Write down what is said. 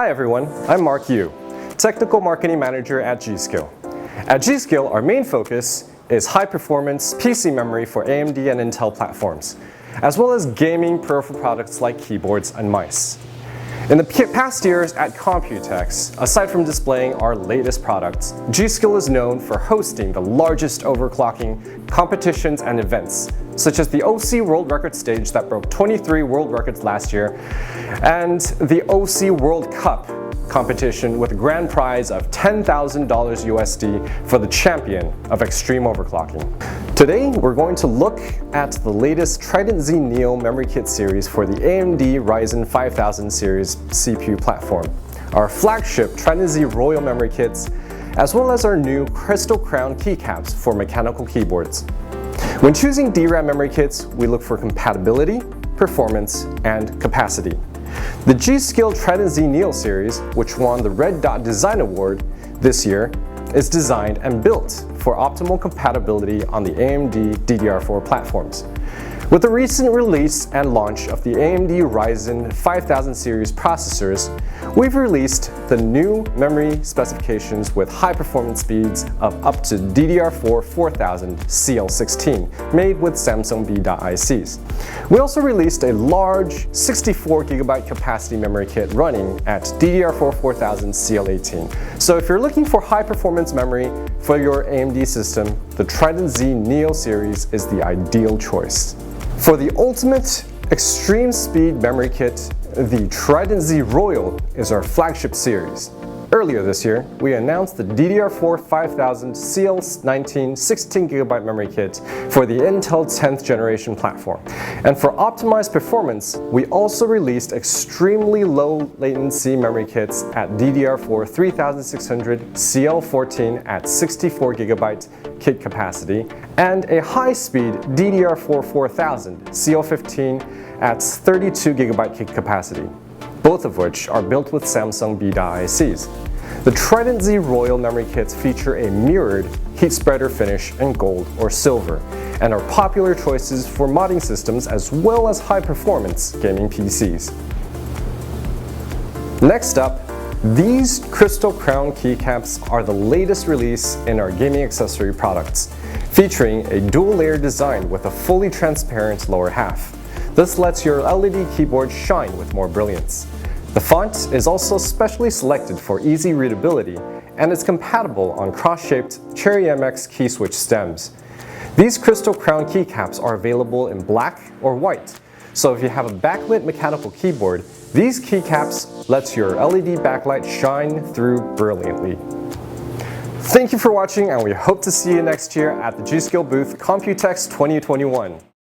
Hi everyone, I'm Mark Yu, Technical Marketing Manager at G.Skill. At G.Skill, our main focus is high-performance PC memory for AMD and Intel platforms, as well as gaming peripheral products like keyboards and mice. In the past years at Computex, aside from displaying our latest products, G.Skill is known for hosting the largest overclocking competitions and events, such as the OC World Record stage that broke 23 world records last year, and the OC World Cup competition with a grand prize of $10,000 USD for the champion of extreme overclocking. Today, we're going to look at the latest Trident Z Neo memory kit series for the AMD Ryzen 5000 series CPU platform, our flagship Trident Z Royal memory kits, as well as our new Crystal Crown keycaps for mechanical keyboards. When choosing DRAM memory kits, we look for compatibility, performance, and capacity. The G.Skill Trident Z Neo series, which won the Red Dot Design Award this year, is designed and built for optimal compatibility on the AMD DDR4 platforms. With the recent release and launch of the AMD Ryzen 5000 series processors, we've released the new memory specifications with high performance speeds of up to DDR4 4000 CL16 made with Samsung B.dot ICs. We also released a large 64GB capacity memory kit running at DDR4 4000 CL18. So if you're looking for high performance memory for your AMD system, the Trident Z Neo series is the ideal choice. For the ultimate extreme speed memory kit, the Trident Z Royal is our flagship series. Earlier this year, we announced the DDR4 5000 CL19 16GB memory kit for the Intel 10th generation platform. And for optimized performance, we also released extremely low latency memory kits at DDR4 3600 CL14 at 64GB kit capacity, and a high-speed DDR4 4000 CL15 at 32GB kit capacity, both of which are built with Samsung B.dot ICs. The Trident Z Royal memory kits feature a mirrored heat spreader finish in gold or silver, and are popular choices for modding systems as well as high-performance gaming PCs. Next up, these Crystal Crown keycaps are the latest release in our gaming accessory products, featuring a dual-layer design with a fully transparent lower half. This lets your LED keyboard shine with more brilliance. The font is also specially selected for easy readability and is compatible on cross-shaped Cherry MX key switch stems. These Crystal Crown keycaps are available in black or white, so if you have a backlit mechanical keyboard, these keycaps lets your LED backlight shine through brilliantly. Thank you for watching, and we hope to see you next year at the G.Skill booth Computex 2021.